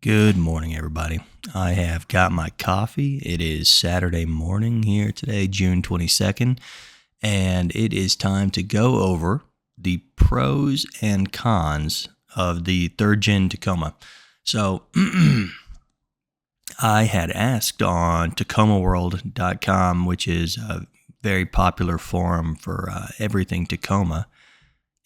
Good morning, everybody. I have got my coffee. It is Saturday morning here today, June 22nd, and it is time to go over the pros and cons of the third gen Tacoma. So, I had asked on tacomaworld.com, which is a very popular forum for everything Tacoma,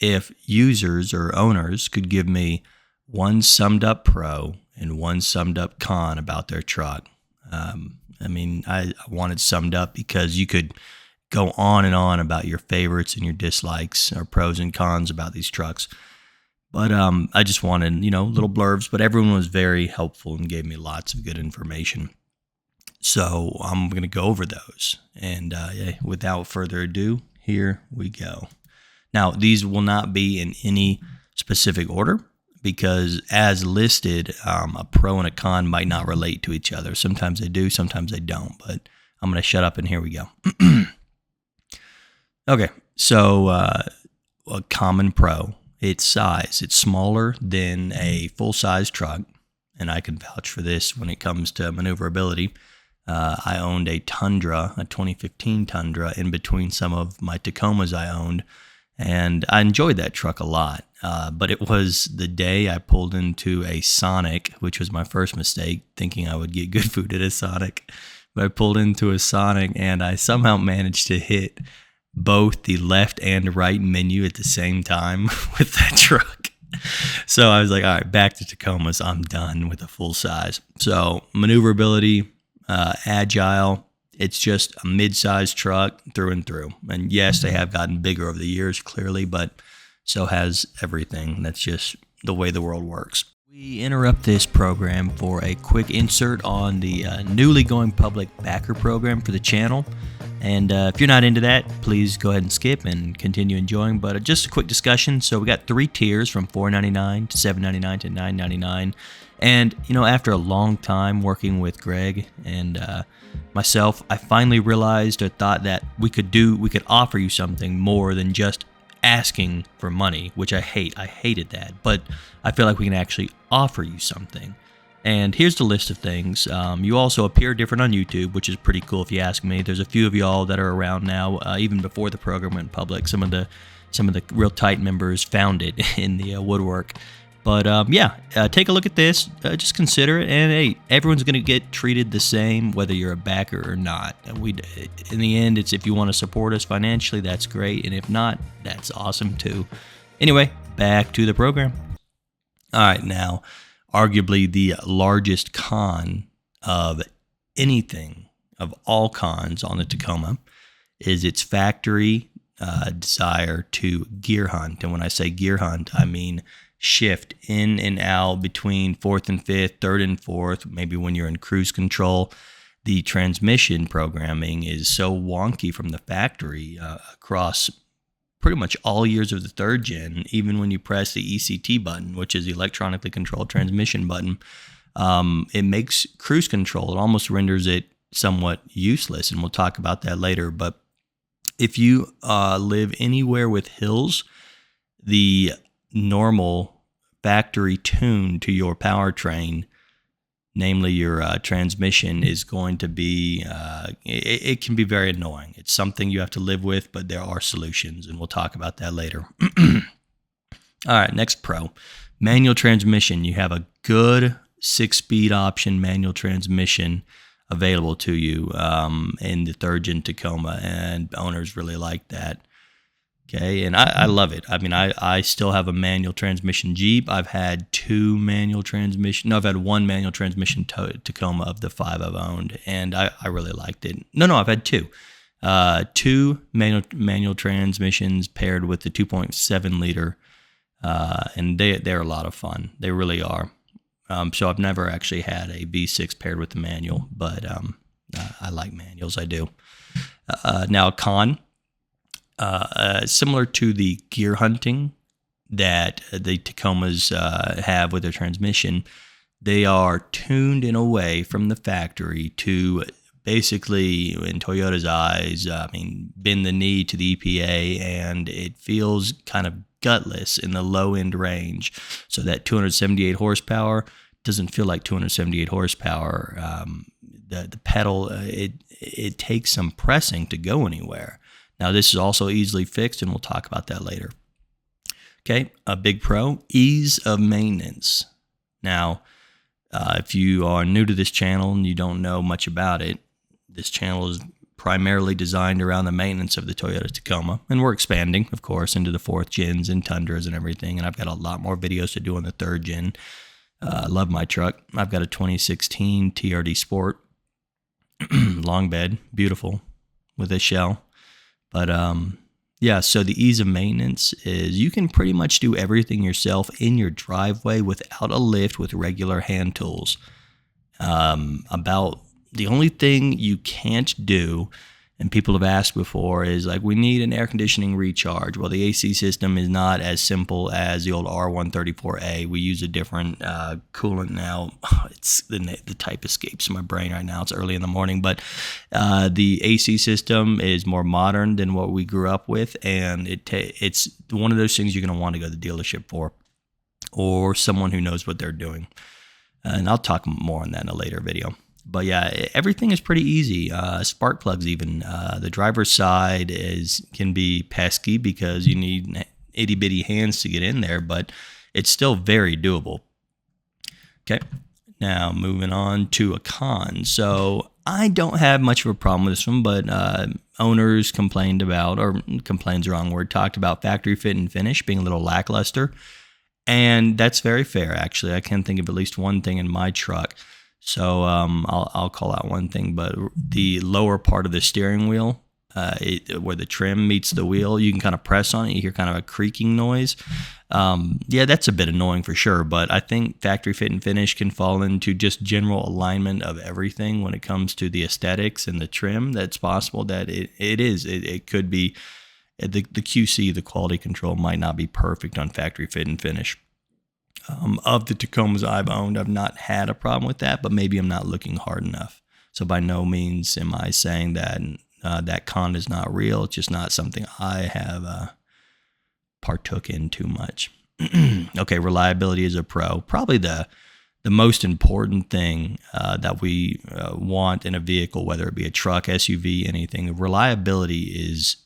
if users or owners could give me one summed up pro and one summed up con about their truck. I wanted summed up because you could go on and on about your favorites and your dislikes or pros and cons about these trucks. But I just wanted, little blurbs, but everyone was very helpful and gave me lots of good information. So I'm going to go over those. And without further ado, here we go. Now, these will not be in any specific order because as listed, a pro and a con might not relate to each other. Sometimes they do, sometimes they don't, but I'm going to shut up and here we go. Okay, so a common pro, its size. It's smaller than a full-size truck, and I can vouch for this when it comes to maneuverability. I owned a Tundra, a 2015 Tundra, in between some of my Tacomas I owned, and I enjoyed that truck a lot. But it was the day I pulled into a Sonic, which was my first mistake, thinking I would get good food at a Sonic. But I pulled into a Sonic, and I somehow managed to hit both the left and right menu at the same time with that truck. So I was like, all right, back to Tacomas. I'm done with a full size. So maneuverability, agile. It's just a mid-sized truck through and through. And yes, they have gotten bigger over the years, clearly, but so has everything. That's just the way the world works. We interrupt this program for a quick insert on the newly going public backer program for the channel. And if you're not into that, please go ahead and skip and continue enjoying. But just a quick discussion. So we got 3 tiers from $4.99 to $7.99 to $9.99. And, after a long time working with Greg and myself, I finally realized or thought that we could offer you something more than just asking for money, which I hate. I hated that. But I feel like we can actually offer you something. And here's the list of things. You also appear different on YouTube, which is pretty cool if you ask me. There's a few of y'all that are around now, even before the program went public. Some of the real tight members found it in the woodwork. But take a look at this. Just consider it. And hey, everyone's going to get treated the same, whether you're a backer or not. In the end, it's if you want to support us financially, that's great. And if not, that's awesome too. Anyway, back to the program. All right, now, arguably the largest con of anything, of all cons on the Tacoma, is its factory desire to gear hunt. And when I say gear hunt, I mean shift in and out between fourth and fifth, third and fourth, maybe when you're in cruise control. The transmission programming is so wonky from the factory across pretty much all years of the third gen. Even when you press the ECT button, which is the electronically controlled transmission button, it makes cruise control. It almost renders it somewhat useless, and we'll talk about that later. But if you live anywhere with hills, the normal factory tune to your powertrain, namely your transmission, is going to be, it can be very annoying. It's something you have to live with, but there are solutions, and we'll talk about that later. All right, next pro. Manual transmission. You have a good 6-speed option manual transmission available to you in the third gen Tacoma, and owners really like that. Okay, and I love it. I mean, I still have a manual transmission Jeep. I've had one manual transmission Tacoma of the 5 I've owned, and I really liked it. No, I've had 2. 2 manual transmissions paired with the 2.7 liter, and they're a lot of fun. They really are. So I've never actually had a V6 paired with the manual, but I like manuals. I do. Now, con. Similar to the gear hunting that the Tacomas have with their transmission, they are tuned in a way from the factory to basically, in Toyota's eyes, bend the knee to the EPA, and it feels kind of gutless in the low end range. So that 278 horsepower doesn't feel like 278 horsepower. The pedal, it takes some pressing to go anywhere. Now, this is also easily fixed, and we'll talk about that later. Okay, a big pro, ease of maintenance. Now, if you are new to this channel and you don't know much about it, this channel is primarily designed around the maintenance of the Toyota Tacoma. And we're expanding, of course, into the 4th gens and Tundras and everything. And I've got a lot more videos to do on the 3rd gen. I love my truck. I've got a 2016 TRD Sport. Long bed, beautiful, with a shell. But yeah, so the ease of maintenance is you can pretty much do everything yourself in your driveway without a lift with regular hand tools. About the only thing you can't do, and people have asked before, is like, we need an air conditioning recharge. Well, the AC system is not as simple as the old R134A. We use a different coolant now. It's the type escapes my brain right now. It's early in the morning, but the AC system is more modern than what we grew up with, and it's one of those things you're going to want to go to the dealership for, or someone who knows what they're doing. And I'll talk more on that in a later video. But yeah, everything is pretty easy. Spark plugs even. The driver's side can be pesky because you need itty bitty hands to get in there, but it's still very doable. Okay, now moving on to a con. So I don't have much of a problem with this one, but owners complained about, or complain's the wrong word, talked about factory fit and finish being a little lackluster. And that's very fair, actually. I can think of at least one thing in my truck. So I'll call out one thing, but the lower part of the steering wheel, where the trim meets the wheel, you can kind of press on it. You hear kind of a creaking noise. Yeah, that's a bit annoying for sure, but I think factory fit and finish can fall into just general alignment of everything when it comes to the aesthetics and the trim. That's possible that it could be the QC, the quality control, might not be perfect on factory fit and finish. Of the Tacomas I've owned, I've not had a problem with that, but maybe I'm not looking hard enough. So by no means am I saying that that con is not real. It's just not something I have partook in too much. Okay, reliability is a pro. Probably the most important thing that we want in a vehicle, whether it be a truck, SUV, anything. Reliability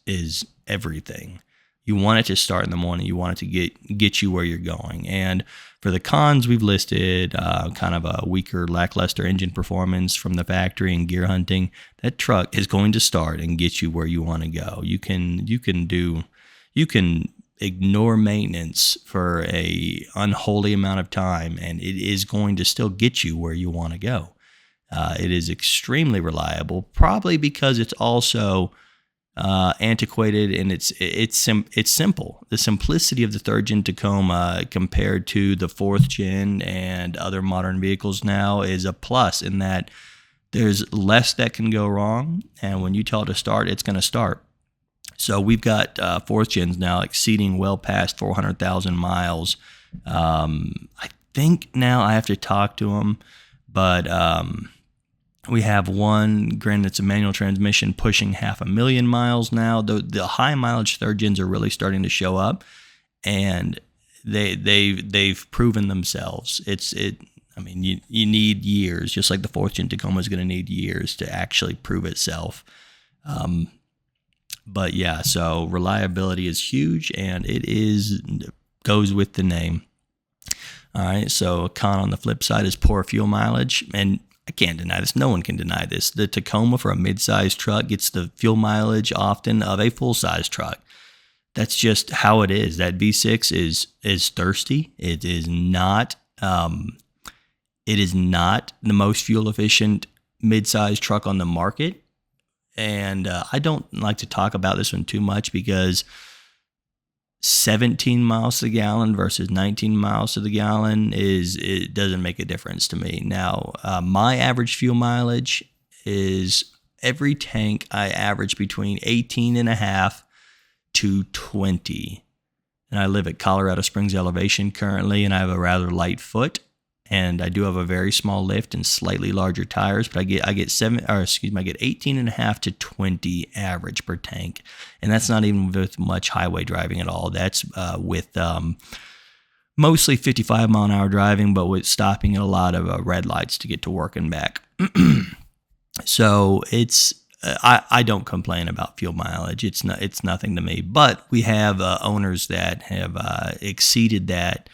is everything. You want it to start in the morning. You want it to get you where you're going. And for the cons, we've listed kind of a weaker, lackluster engine performance from the factory and gear hunting. That truck is going to start and get you where you want to go. You can ignore maintenance for a unholy amount of time, and it is going to still get you where you want to go. It is extremely reliable, probably because it's also antiquated, and it's simple. The simplicity of the 3rd gen Tacoma compared to the 4th gen and other modern vehicles now is a plus in that there's less that can go wrong, and when you tell it to start, it's going to start. So we've got 4th gens now exceeding well past 400,000 miles. I think now I have to talk to them, but we have one, granted it's a manual transmission, pushing 500,000 miles now. The high mileage 3rd gens are really starting to show up, and they've proven themselves. I mean, you need years, just like the 4th gen Tacoma is going to need years to actually prove itself. But yeah, so reliability is huge, and goes with the name. All right, so a con on the flip side is poor fuel mileage, and I can't deny this. No one can deny this. The Tacoma for a mid-sized truck gets the fuel mileage often of a full-size truck. That's just how it is. That V6 is thirsty. It is not the most fuel-efficient mid-sized truck on the market. And I don't like to talk about this one too much because 17 miles to the gallon versus 19 miles to the gallon it doesn't make a difference to me. Now, my average fuel mileage is every tank I average between 18.5 to 20. And I live at Colorado Springs elevation currently, and I have a rather light foot, and I do have a very small lift and slightly larger tires, but I get 18.5 to 20 average per tank, and that's not even with much highway driving at all. That's with mostly 55 mile an hour driving, but with stopping at a lot of red lights to get to work and back. So it's I don't complain about fuel mileage. It's nothing to me. But we have owners that have exceeded that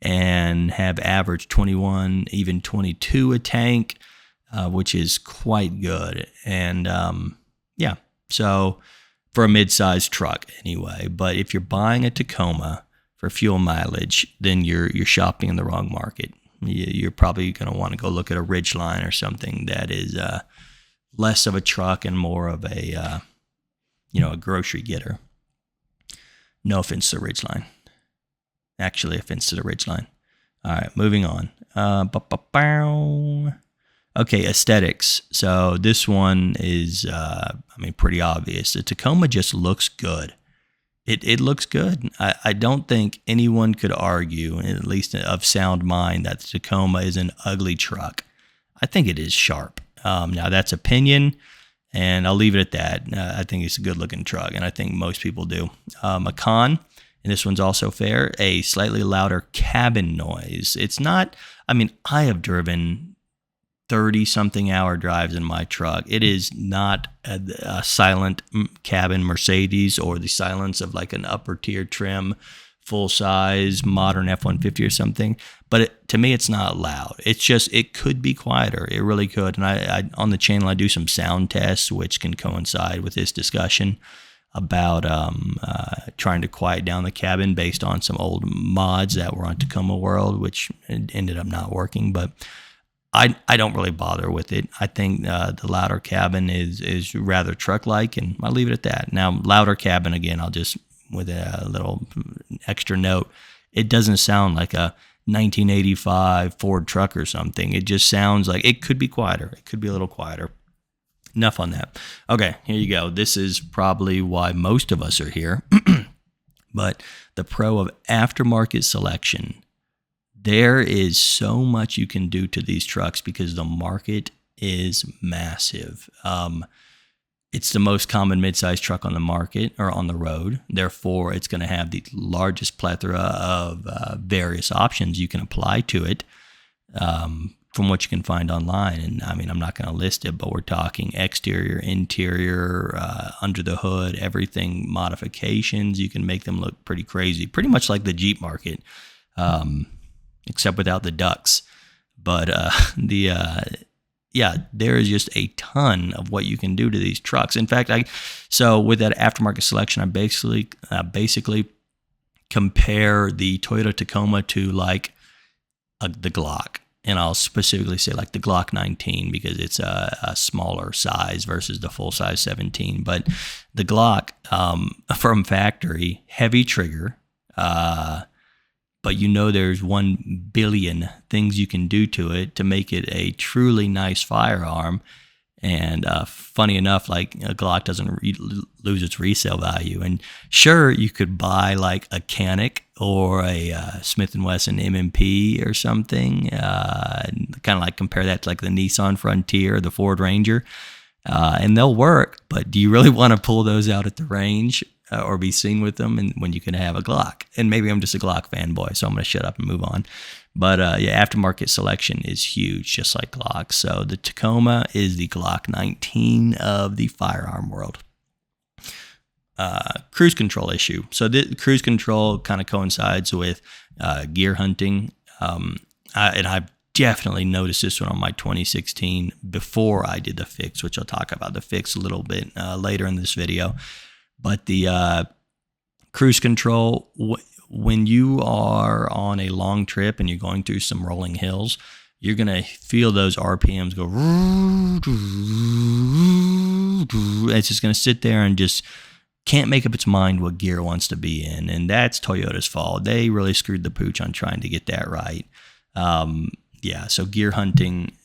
and have averaged 21, even 22 a tank, which is quite good. And yeah, so for a mid-sized truck anyway. But if you're buying a Tacoma for fuel mileage, then you're shopping in the wrong market. You're probably going to want to go look at a Ridgeline or something that is less of a truck and more of a a grocery getter. No offense to the Ridgeline. Actually, offense to the Ridgeline. All right, moving on. Okay, aesthetics. So this one is, pretty obvious. The Tacoma just looks good. It looks good. I don't think anyone could argue, at least of sound mind, that the Tacoma is an ugly truck. I think it is sharp. Now, that's opinion, and I'll leave it at that. I think it's a good-looking truck, and I think most people do. A con, and this one's also fair, a slightly louder cabin noise. It's not, I have driven 30-something hour drives in my truck. It is not a silent cabin Mercedes or the silence of like an upper-tier trim, full-size modern F-150 or something. But to me, it's not loud. It's just, it could be quieter. It really could. And I on the channel, I do some sound tests, which can coincide with this discussion about trying to quiet down the cabin based on some old mods that were on Tacoma World, which ended up not working. But I don't really bother with it. I think the louder cabin is rather truck-like, and I'll leave it at that. Now, louder cabin, again, I'll just, with a little extra note, it doesn't sound like a 1985 Ford truck or something. It just sounds like it could be quieter. It could be a little quieter. Enough on that. Okay, here you go. This is probably why most of us are here. But the pro of aftermarket selection. There is so much you can do to these trucks because the market is massive. It's the most common midsize truck on the market or on the road. Therefore, it's going to have the largest plethora of various options you can apply to it from what you can find online. And I'm not going to list it, but we're talking exterior, interior, under the hood, everything, modifications. You can make them look pretty crazy, pretty much like the Jeep market. Except without the ducks. But there is just a ton of what you can do to these trucks. In fact, so with that aftermarket selection, I basically compare the Toyota Tacoma to like the Glock. And I'll specifically say like the Glock 19 because it's a smaller size versus the full-size 17. But the Glock from factory, heavy trigger, but there's 1 billion things you can do to it to make it a truly nice firearm. And funny enough, like a Glock doesn't lose its resale value. And sure, you could buy like a Canic or a Smith & Wesson MMP or something, kind of like compare that to like the Nissan Frontier or the Ford Ranger, and they'll work. But do you really want to pull those out at the range? Or be seen with them, and when you can have a Glock. And maybe I'm just a Glock fanboy, so I'm going to shut up and move on. But aftermarket selection is huge, just like Glock. So the Tacoma is the Glock 19 of the firearm world. Cruise control issue. So the cruise control kind of coincides with gear hunting. And I've definitely noticed this one on my 2016 before I did the fix, which I'll talk about the fix a little bit later in this video. But the cruise control, when you are on a long trip and you're going through some rolling hills, you're going to feel those RPMs go. It's just going to sit there and just can't make up its mind what gear it wants to be in. And that's Toyota's fault. They really screwed the pooch on trying to get that right. So gear hunting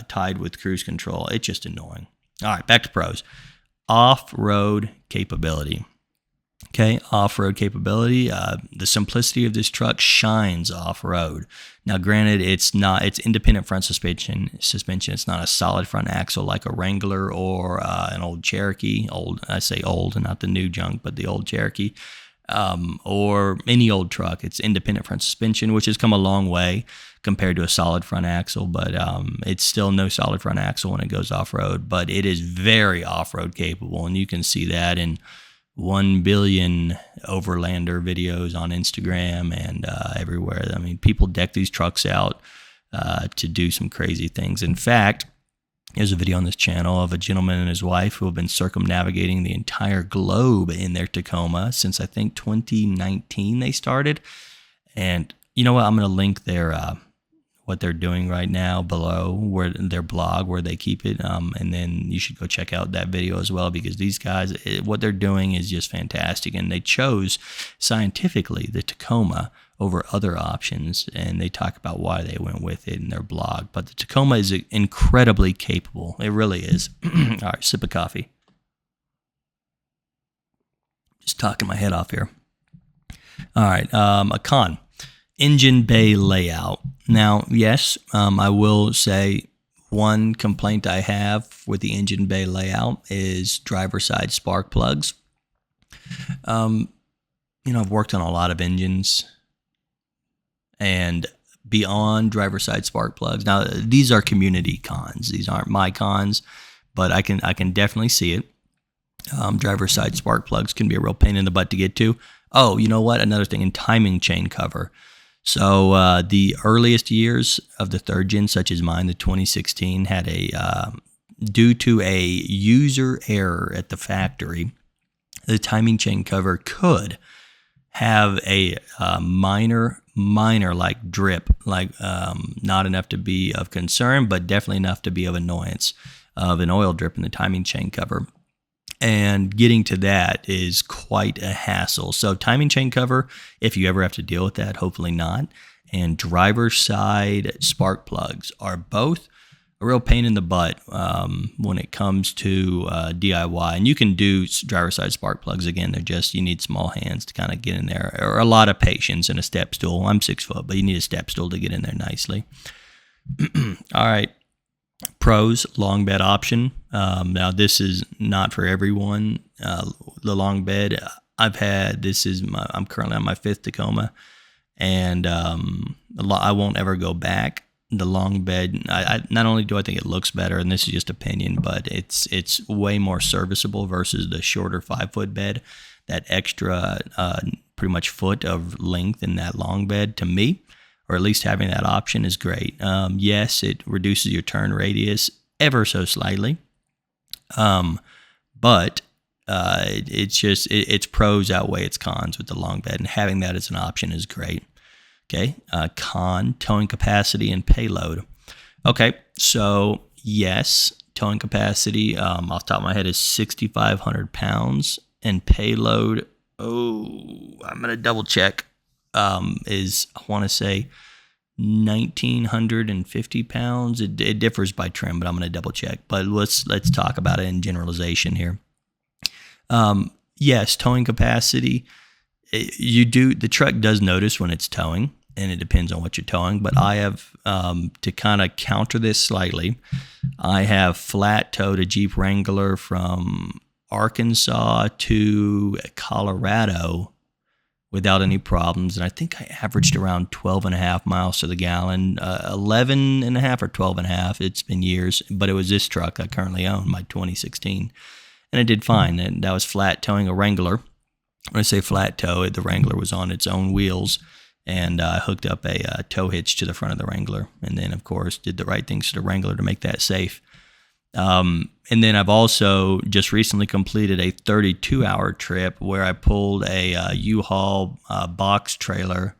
tied with cruise control, it's just annoying. All right, back to pros. Off-road capability. Okay, off-road capability. The simplicity of this truck shines off-road. Now, granted, it's independent front suspension. It's not a solid front axle like a Wrangler or an old Cherokee. Old, I say old, not the new junk, but the old Cherokee. or any old truck. It's independent front suspension, which has come a long way compared to a solid front axle, but it's still no solid front axle when it goes off-road, but it is very off-road capable, and you can see that in 1 billion overlander videos on Instagram and everywhere. I mean, people deck these trucks out to do some crazy things. In fact, there's a video on this channel of a gentleman and his wife who have been circumnavigating the entire globe in their Tacoma since I think 2019 they started. And you know what? I'm going to link their what they're doing right now below, where their blog, where they keep it, and then you should go check out that video as well, because these guys, what they're doing is just fantastic, and they chose scientifically the Tacoma over other options, and they talk about why they went with it in their blog. But the Tacoma is incredibly capable. It really is. All right, sip of coffee. Just talking my head off here. All right, a con. Engine bay layout. Now, yes, I will say one complaint I have with the engine bay layout is driver side spark plugs. I've worked on a lot of engines, and beyond driver side spark plugs. Now, these are community cons. These aren't my cons, but I can definitely see it. Driver side spark plugs can be a real pain in the butt to get to. Oh, you know what? Another thing in timing chain cover. So the earliest years of the third gen, such as mine, the 2016, had due to a user error at the factory, the timing chain cover could have a minor like drip, like not enough to be of concern, but definitely enough to be of annoyance, of an oil drip in the timing chain cover. And getting to that is quite a hassle. So timing chain cover, if you ever have to deal with that, hopefully not. And driver side spark plugs are both a real pain in the butt when it comes to DIY. And you can do driver side spark plugs. Again, you need small hands to kind of get in there, or a lot of patience and a step stool. I'm 6 foot, but you need a step stool to get in there nicely. All right. Pros, long bed option. Now, this is not for everyone. The long bed I'm currently on my 5th Tacoma, and I won't ever go back. The long bed, I not only do I think it looks better, and this is just opinion, but it's way more serviceable versus the shorter 5 foot bed. That extra pretty much foot of length in that long bed, to me, or at least having that option, is great. Yes, it reduces your turn radius ever so slightly, but its pros outweigh its cons with the long bed, and having that as an option is great. Okay, con, towing capacity and payload. Okay, so yes, towing capacity off the top of my head is 6,500 pounds, and payload, I'm going to double check. Is, I want to say, 1,950 pounds. It differs by trim, but I'm going to double check. But let's talk about it in generalization here. Yes, towing capacity. The truck does notice when it's towing, and it depends on what you're towing. But I have, to kind of counter this slightly, I have flat towed a Jeep Wrangler from Arkansas to Colorado without any problems, and I think I averaged around 12.5 miles to the gallon, 11.5 or 12.5. It's been years, but it was this truck I currently own, my 2016, and it did fine. And that was flat towing a Wrangler. When I say flat tow, the Wrangler was on its own wheels, and I hooked up a tow hitch to the front of the Wrangler, and then, of course, did the right things to the Wrangler to make that safe. And then I've also just recently completed a 32-hour trip where I pulled a U-Haul box trailer.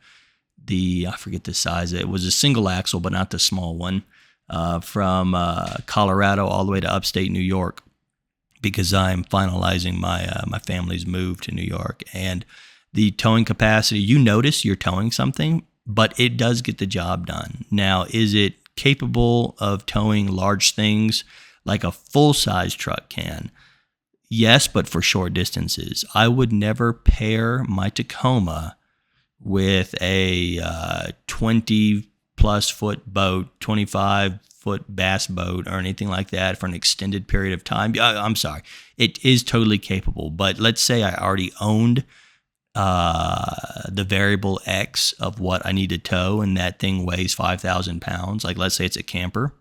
I forget the size. It was a single axle, but not the small one, from Colorado all the way to upstate New York, because I'm finalizing my family's move to New York. And the towing capacity, you notice you're towing something, but it does get the job done. Now, is it capable of towing large things like a full-size truck can? Yes, but for short distances. I would never pair my Tacoma with a 20-plus foot boat, 25-foot bass boat, or anything like that for an extended period of time. I'm sorry. It is totally capable, but let's say I already owned the variable X of what I need to tow, and that thing weighs 5,000 pounds. Like, let's say it's a camper,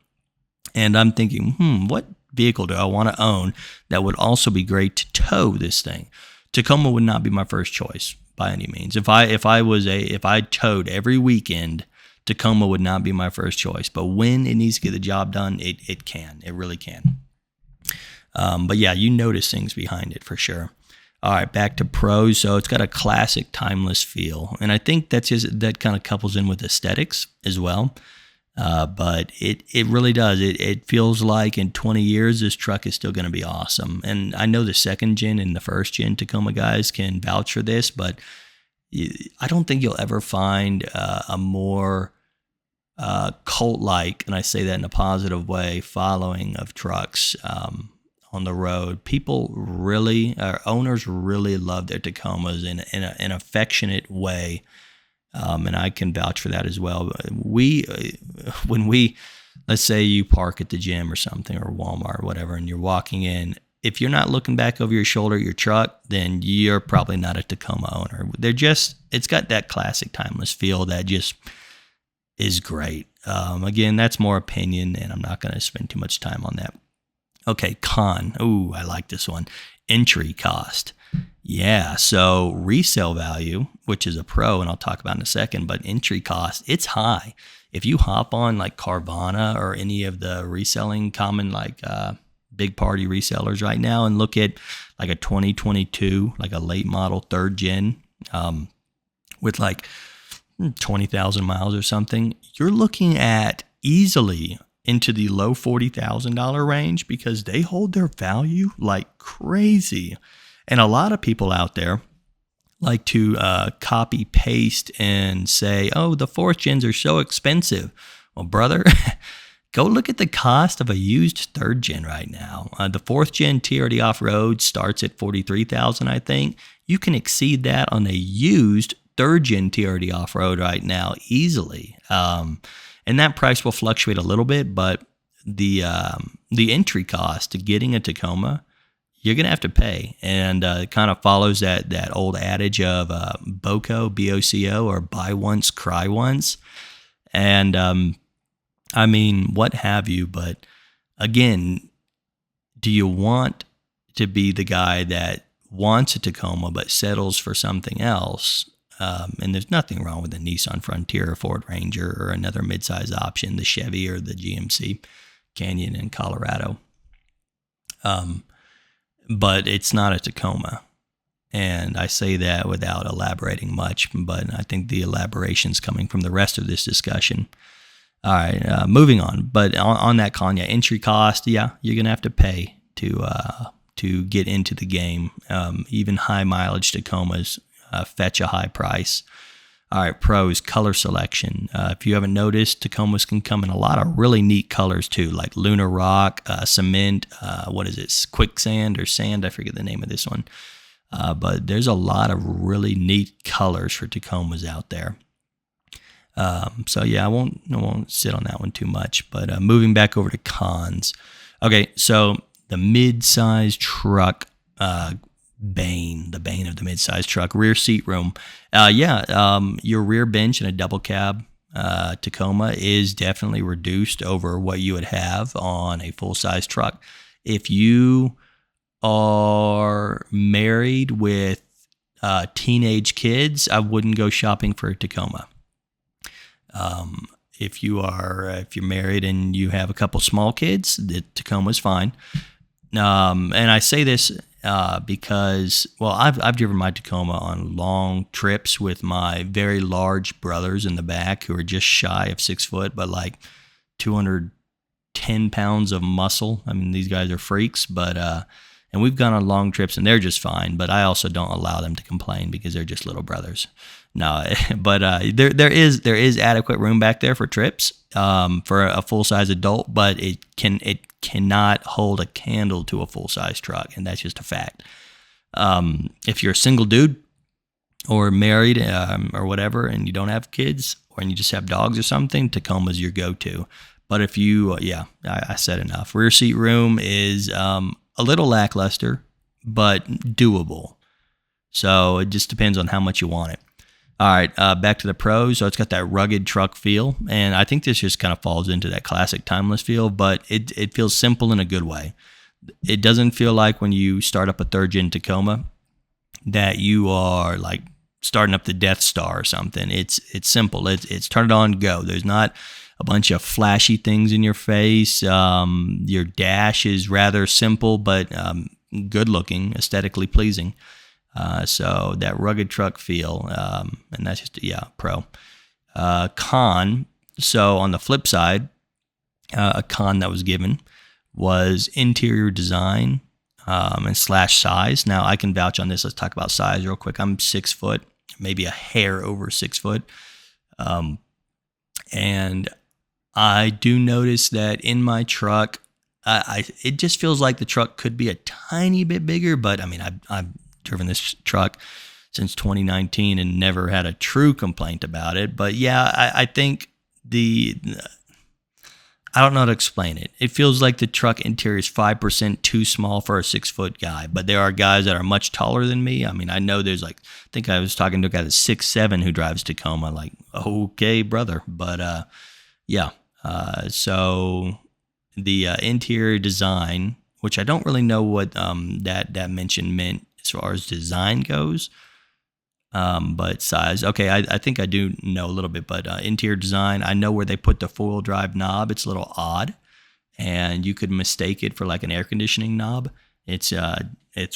and I'm thinking, what vehicle do I want to own that would also be great to tow this thing? Tacoma would not be my first choice by any means. If I towed every weekend, Tacoma would not be my first choice. But when it needs to get the job done, it can. It really can. But yeah, you notice things behind it for sure. All right, back to pros. So it's got a classic, timeless feel, and I think that kind of couples in with aesthetics as well. But it really does. It feels like in 20 years this truck is still going to be awesome. And I know the second gen and the first gen Tacoma guys can vouch for this, but I don't think you'll ever find a more cult-like, and I say that in a positive way, following of trucks on the road. People really, owners really love their Tacomas in an affectionate way. And I can vouch for that as well. When we, let's say you park at the gym or something, or Walmart or whatever, and you're walking in, if you're not looking back over your shoulder at your truck, then you're probably not a Tacoma owner. It's got that classic timeless feel that just is great. Again, that's more opinion, and I'm not going to spend too much time on that. Okay, con. Ooh, I like this one. Entry cost. Yeah, so resale value, which is a pro, and I'll talk about in a second, but entry cost, it's high. If you hop on like Carvana or any of the reselling common like big party resellers right now and look at like a 2022, like a late model third gen with like 20,000 miles or something, you're looking at easily into the low $40,000 range because they hold their value like crazy. And a lot of people out there like to copy paste and say, oh, the fourth gens are so expensive. Well, brother, go look at the cost of a used third gen right now. The fourth gen TRD off-road starts at $43,000, I think. You can exceed that on a used third gen TRD off-road right now easily. And that price will fluctuate a little bit, but the entry cost to getting a Tacoma, you're going to have to pay. And it kind of follows that old adage of BOCO, B-O-C-O, or buy once, cry once. And I mean, what have you, but again, do you want to be the guy that wants a Tacoma but settles for something else? And there's nothing wrong with a Nissan Frontier or Ford Ranger or another midsize option, the Chevy or the GMC Canyon in Colorado. But it's not a Tacoma. And I say that without elaborating much, but I think the elaboration's coming from the rest of this discussion. All right, moving on. But on that con, entry cost, you're going to have to pay to get into the game. Even high mileage Tacomas fetch a high price. All right, pros, color selection. If you haven't noticed, Tacomas can come in a lot of really neat colors too, like lunar rock, cement, quicksand or sand, I forget the name of this one. But there's a lot of really neat colors for Tacomas out there. So yeah, I won't sit on that one too much, but moving back over to cons. Okay, so the mid-size truck, the bane of the mid-size truck, rear seat room. Your rear bench in a double cab Tacoma is definitely reduced over what you would have on a full-size truck. If you are married with teenage kids, I wouldn't go shopping for a Tacoma. If you're married and you have a couple small kids, the Tacoma's fine. And I say this because, well, I've driven my Tacoma on long trips with my very large brothers in the back who are just shy of 6 foot, but like 210 pounds of muscle. I mean, these guys are freaks, but and we've gone on long trips and they're just fine. But I also don't allow them to complain because they're just little brothers. No, but there is adequate room back there for trips for a full size adult, but it cannot hold a candle to a full size truck, and that's just a fact. If you're a single dude or married or whatever, and you don't have kids, or you just have dogs or something, Tacoma's your go-to. But if you, I said enough. Rear seat room is a little lackluster, but doable. So it just depends on how much you want it. All right, back to the pros. So it's got that rugged truck feel, and I think this just kind of falls into that classic timeless feel, but it feels simple in a good way. It doesn't feel like when you start up a third gen Tacoma that you are like starting up the Death Star or something. It's simple. It's turn it on, go. There's not a bunch of flashy things in your face. Your dash is rather simple but good looking, aesthetically pleasing. So that rugged truck feel, and that's just, pro. Con, so on the flip side, a con that was given was interior design and slash size. Now, I can vouch on this. Let's talk about size real quick. I'm 6 foot, maybe a hair over 6 foot. And I do notice that in my truck, it just feels like the truck could be a tiny bit bigger, but I mean, I've driven this truck since 2019 and never had a true complaint about it. But yeah, I think I don't know how to explain it. It feels like the truck interior is 5% too small for a 6 foot guy, but there are guys that are much taller than me. I mean, I know there's I think I was talking to a guy that's 6'7" who drives Tacoma, like, okay, brother. But so the interior design, which I don't really know what that mention meant as far as design goes. But size, okay, I think I do know a little bit, but interior design, I know where they put the four-wheel drive knob. It's a little odd, and you could mistake it for like an air conditioning knob. It's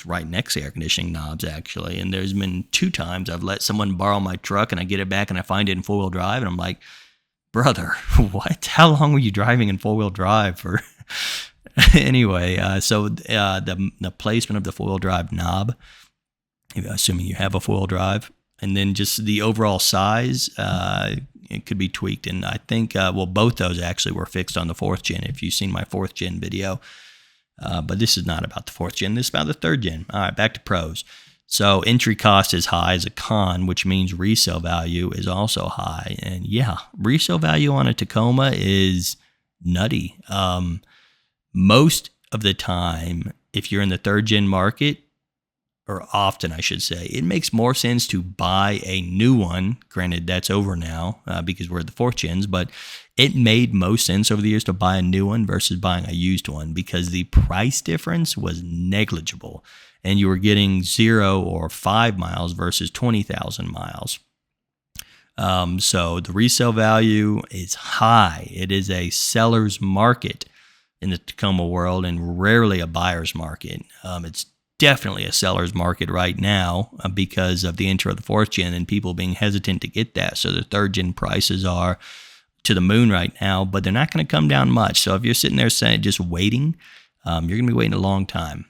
right next to air conditioning knobs, actually, and there's been 2 times I've let someone borrow my truck, and I get it back, and I find it in four-wheel drive, and I'm like, brother, what? How long were you driving in four-wheel drive for? Anyway, so the placement of the four-wheel drive knob, assuming you have a four-wheel drive, and then just the overall size, it could be tweaked. And I think, both those actually were fixed on the 4th gen, if you've seen my 4th gen video. But this is not about the 4th gen. This is about the 3rd gen. All right, back to pros. So entry cost is high as a con, which means resale value is also high. And yeah, resale value on a Tacoma is nutty. Most of the time, if you're in the 3rd gen market, or often I should say, it makes more sense to buy a new one. Granted, that's over now because we're at the 4th gens, but it made most sense over the years to buy a new one versus buying a used one because the price difference was negligible and you were getting 0 or 5 miles versus 20,000 miles. So the resale value is high. It is a seller's market in the Tacoma world and rarely a buyer's market. It's definitely a seller's market right now because of the intro of the 4th gen and people being hesitant to get that. So the 3rd gen prices are to the moon right now, but they're not going to come down much. So if you're sitting there saying just waiting, you're going to be waiting a long time.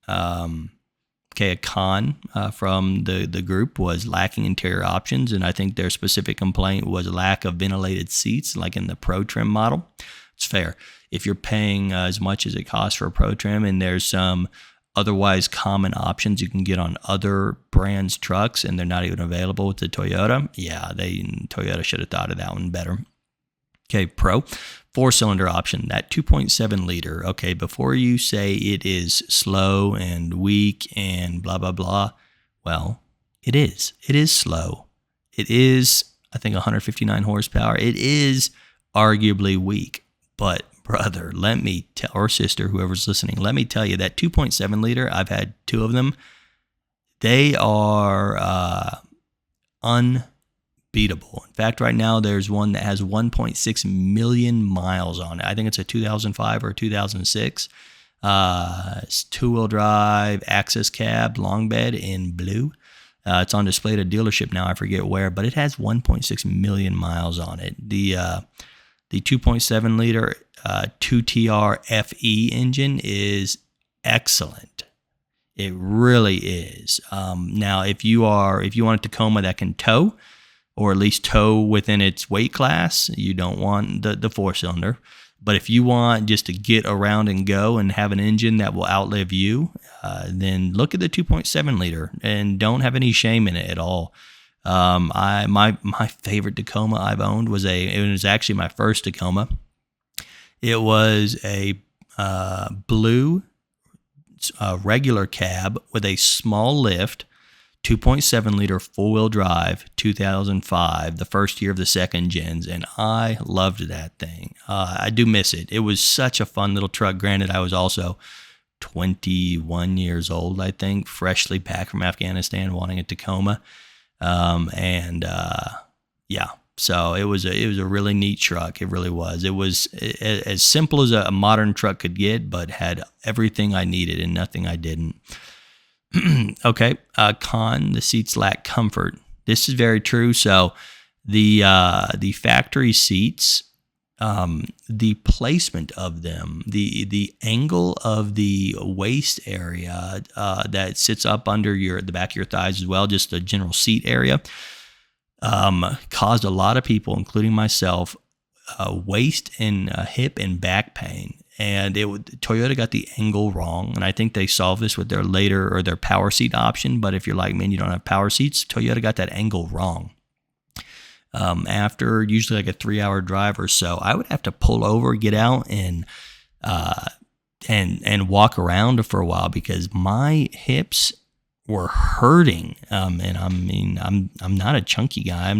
A con from the group was lacking interior options, and I think their specific complaint was a lack of ventilated seats, like in the Pro Trim model. It's fair. If you're paying as much as it costs for a Pro Trim and there's some otherwise common options you can get on other brands' trucks and they're not even available with the Toyota, Toyota should have thought of that one better. Okay, Pro, 4-cylinder option, that 2.7 liter. Okay, before you say it is slow and weak and blah, blah, blah, well, it is. It is slow. It is, I think, 159 horsepower. It is arguably weak, but brother, let me tell, or sister, whoever's listening, let me tell you that 2.7 liter, I've had 2 of them. They are unbeatable. In fact, right now there's one that has 1.6 million miles on it. I think it's a 2005 or 2006. It's 2-wheel drive, access cab, long bed in blue. It's on display at a dealership now. I forget where, but it has 1.6 million miles on it. The 2.7 liter 2TR FE engine is excellent. It really is. Now, if you want a Tacoma that can tow, or at least tow within its weight class, you don't want the 4-cylinder. But if you want just to get around and go and have an engine that will outlive you, then look at the 2.7 liter and don't have any shame in it at all. My favorite Tacoma I've owned it was actually my first Tacoma. It was a blue regular cab with a small lift, 2.7 liter four-wheel drive, 2005, the first year of the second gens, and I loved that thing. I do miss it. It was such a fun little truck. Granted, I was also 21 years old, I think, freshly back from Afghanistan, wanting a Tacoma. Yeah, so it was a really neat truck. It really was. It was as simple as a modern truck could get, but had everything I needed and nothing I didn't. Okay, con, the seats lack comfort. This is very true. So the factory seats, the placement of them, the angle of the waist area that sits up under the back of your thighs as well, just the general seat area, caused a lot of people, including myself, waist and hip and back pain. And Toyota got the angle wrong, and I think they solved this with their power seat option. But if you're like me and you don't have power seats, Toyota got that angle wrong. After usually like a 3-hour drive or so, I would have to pull over, get out, and walk around for a while because my hips were hurting. And I mean, I'm not a chunky guy.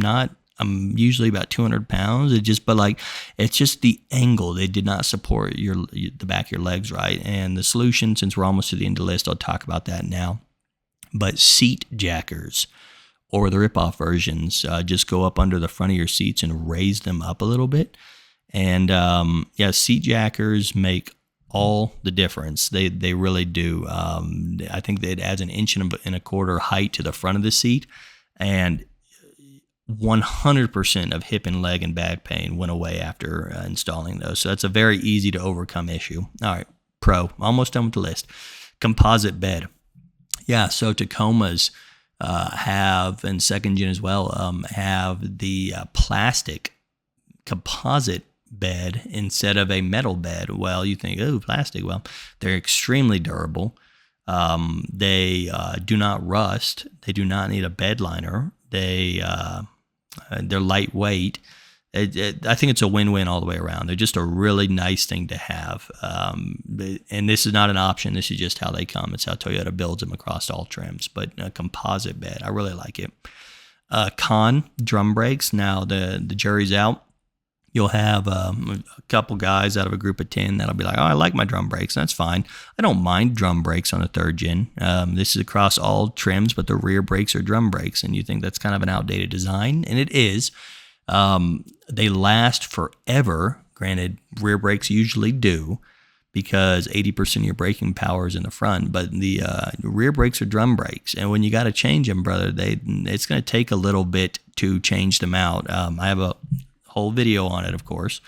I'm usually about 200 pounds. It's just the angle. They did not support the back of your legs right. And the solution, since we're almost to the end of the list, I'll talk about that now. But seat jackers, or the rip-off versions, just go up under the front of your seats and raise them up a little bit. And seat jackers make all the difference. They really do. I think it adds 1.25 inches height to the front of the seat, and 100% of hip and leg and back pain went away after installing those. So that's a very easy to overcome issue. All right, Pro, almost done with the list. Composite bed. Yeah, so Tacomas have, and second gen as well, have the plastic composite bed instead of a metal bed. Well, you think, oh, plastic. Well, they're extremely durable. They do not rust. They do not need a bed liner. They're lightweight. I think it's a win-win all the way around. They're just a really nice thing to have. And this is not an option. This is just how they come. It's how Toyota builds them across all trims. But a composite bed, I really like it. Con, drum brakes. Now the jury's out. You'll have a couple guys out of a group of 10 that'll be like, oh, I like my drum brakes. That's fine. I don't mind drum brakes on a third gen. This is across all trims, but the rear brakes are drum brakes. And you think that's kind of an outdated design, and it is. They last forever. Granted, rear brakes usually do because 80% of your braking power is in the front, but the rear brakes are drum brakes. And when you got to change them, brother, it's going to take a little bit to change them out. I have a whole video on it, of course,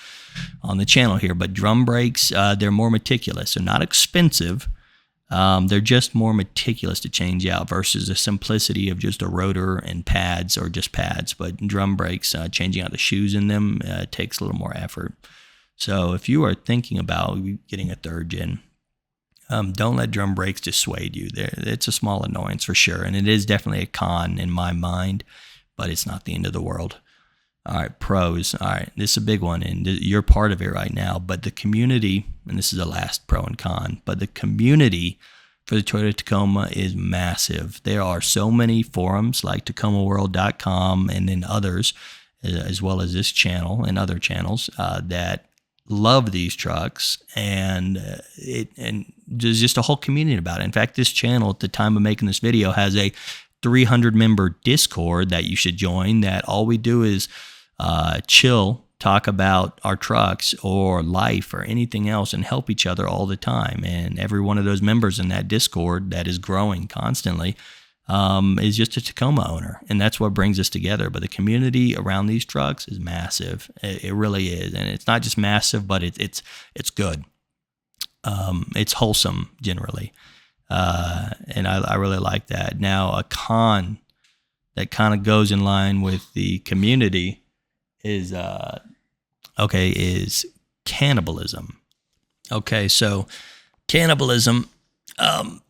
on the channel here, but drum brakes, they're more meticulous. They're not expensive. They're just more meticulous to change out versus the simplicity of just a rotor and pads, or just pads. But drum brakes, changing out the shoes in them, takes a little more effort. So if you are thinking about getting a third gen, don't let drum brakes dissuade you. It's a small annoyance for sure, and it is definitely a con in my mind, but it's not the end of the world. All right, pros. All right, this is a big one, and you're part of it right now. But the community, and this is the last pro and con, but the community for the Toyota Tacoma is massive. There are so many forums like TacomaWorld.com and then others, as well as this channel and other channels that love these trucks, and there's just a whole community about it. In fact, this channel at the time of making this video has a 300-member Discord that you should join, that all we do is chill, talk about our trucks or life or anything else, and help each other all the time. And every one of those members in that Discord that is growing constantly is just a Tacoma owner, and that's what brings us together. But the community around these trucks is massive. It really is, and it's not just massive, but it's good. It's wholesome generally, and I really like that. Now, a con that kind of goes in line with the community is cannibalism. Okay, so cannibalism,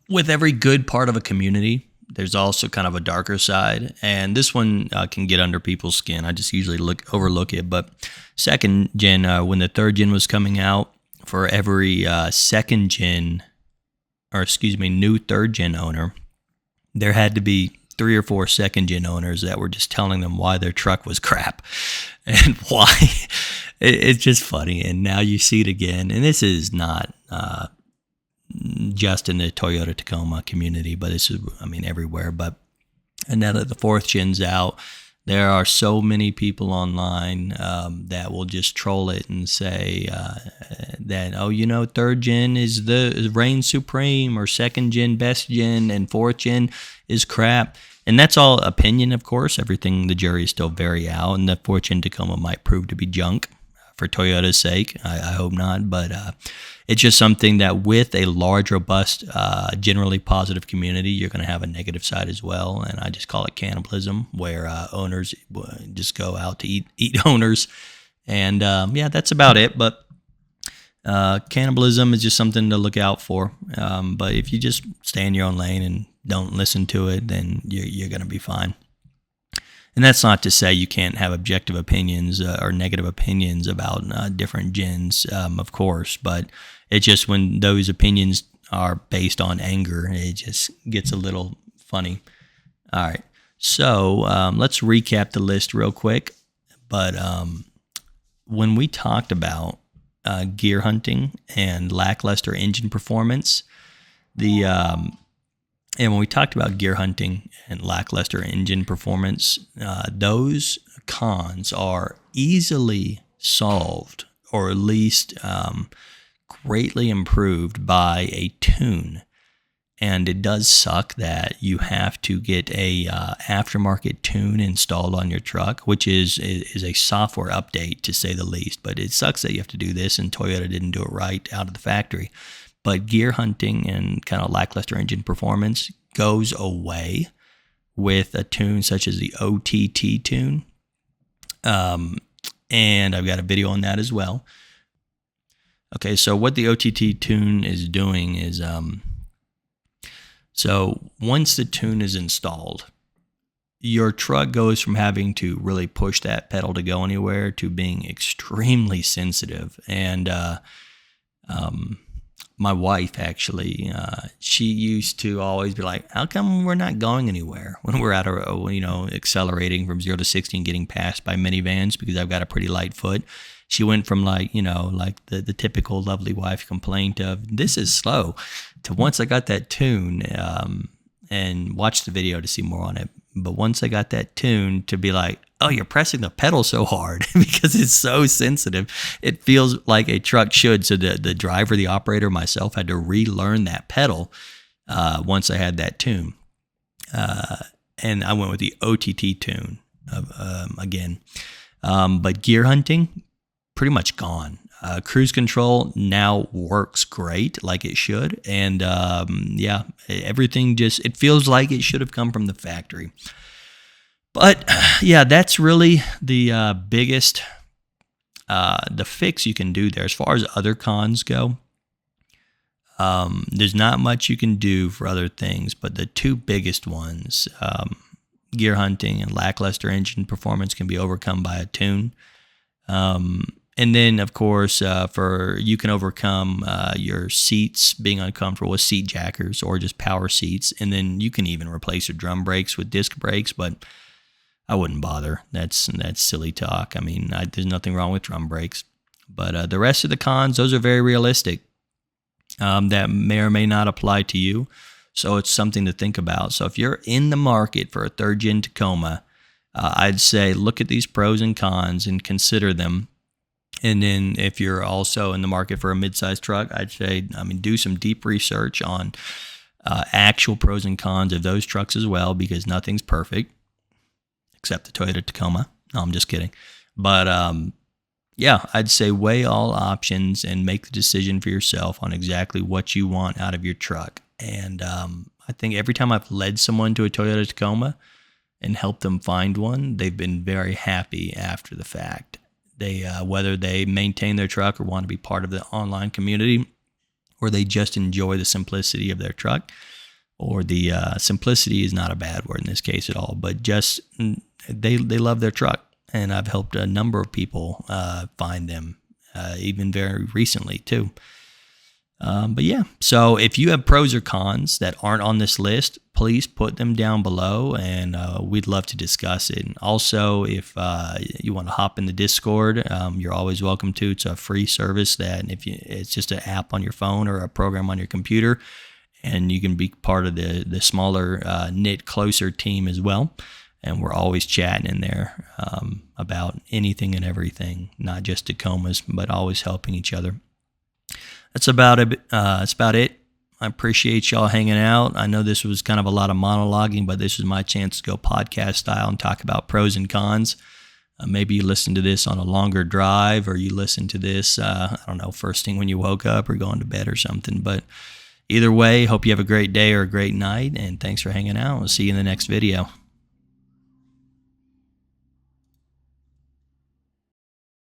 with every good part of a community, there's also kind of a darker side, and this one can get under people's skin. I just usually overlook it. But second gen, when the third gen was coming out, for every new third gen owner, there had to be 3 or 4 second gen owners that were just telling them why their truck was crap and why. It's just funny. And now you see it again. And this is not just in the Toyota Tacoma community, but this is, everywhere. But and now that the 4th gen's out, there are so many people online that will just troll it and say that, 3rd gen is reigns supreme, or 2nd gen best gen, and 4th gen is crap. And that's all opinion, of course. Everything, the jury is still very out, and the 4th gen Tacoma might prove to be junk for Toyota's sake. I hope not, but it's just something that with a large, robust, generally positive community, you're going to have a negative side as well. And I just call it cannibalism, where owners just go out to eat owners. And that's about it. But cannibalism is just something to look out for. But if you just stay in your own lane and don't listen to it, then you're going to be fine. And that's not to say you can't have objective opinions or negative opinions about different gens, of course, but it's just when those opinions are based on anger, it just gets a little funny. All right, so let's recap the list real quick. But when we talked about gear hunting and lackluster engine performance, and when we talked about gear hunting and lackluster engine performance, those cons are easily solved, or at least greatly improved by a tune. And it does suck that you have to get a aftermarket tune installed on your truck, which is a software update, to say the least. But it sucks that you have to do this, and Toyota didn't do it right out of the factory. But gear hunting and kind of lackluster engine performance goes away with a tune such as the OTT tune. And I've got a video on that as well. Okay, so what the OTT tune is doing is, so once the tune is installed, your truck goes from having to really push that pedal to go anywhere to being extremely sensitive. And my wife, actually, she used to always be like, how come we're not going anywhere when we're out of, accelerating from 0 to 60 and getting passed by minivans, because I've got a pretty light foot. She went from like the typical lovely wife complaint of, this is slow, to once I got that tune, and watch the video to see more on it. But once I got that tune, to be like, oh, you're pressing the pedal so hard because it's so sensitive. It feels like a truck should. So the driver, the operator, myself had to relearn that pedal once I had that tune. And I went with the OTT tune again. But gear hunting, pretty much gone. Cruise control now works great, like it should. And everything it feels like it should have come from the factory. But yeah, that's really the biggest, the fix you can do there. As far as other cons go, there's not much you can do for other things, but the two biggest ones, gear hunting and lackluster engine performance, can be overcome by a tune. And then, of course, you can overcome your seats being uncomfortable with seat jackers or just power seats. And then you can even replace your drum brakes with disc brakes, but I wouldn't bother. That's silly talk. I mean, there's nothing wrong with drum brakes. But the rest of the cons, those are very realistic. That may or may not apply to you. So it's something to think about. So if you're in the market for a 3rd gen Tacoma, I'd say look at these pros and cons and consider them. And then if you're also in the market for a mid-sized truck, I'd say, do some deep research on actual pros and cons of those trucks as well, because nothing's perfect except the Toyota Tacoma. No, I'm just kidding. But I'd say weigh all options and make the decision for yourself on exactly what you want out of your truck. And I think every time I've led someone to a Toyota Tacoma and helped them find one, they've been very happy after the fact. They whether they maintain their truck or want to be part of the online community, or they just enjoy the simplicity of their truck, or the simplicity is not a bad word in this case at all, but just they love their truck. And I've helped a number of people find them, even very recently too. But yeah, so if you have pros or cons that aren't on this list, please put them down below, and we'd love to discuss it. And also, if you want to hop in the Discord, you're always welcome to. It's a free service that it's just an app on your phone or a program on your computer, and you can be part of the smaller, knit closer team as well. And we're always chatting in there about anything and everything, not just Tacomas, but always helping each other. That's about it. I appreciate y'all hanging out. I know this was kind of a lot of monologuing, but this is my chance to go podcast style and talk about pros and cons. Maybe you listen to this on a longer drive, or you listen to this, I don't know, first thing when you woke up or going to bed or something. But either way, hope you have a great day or a great night, and thanks for hanging out. We'll see you in the next video.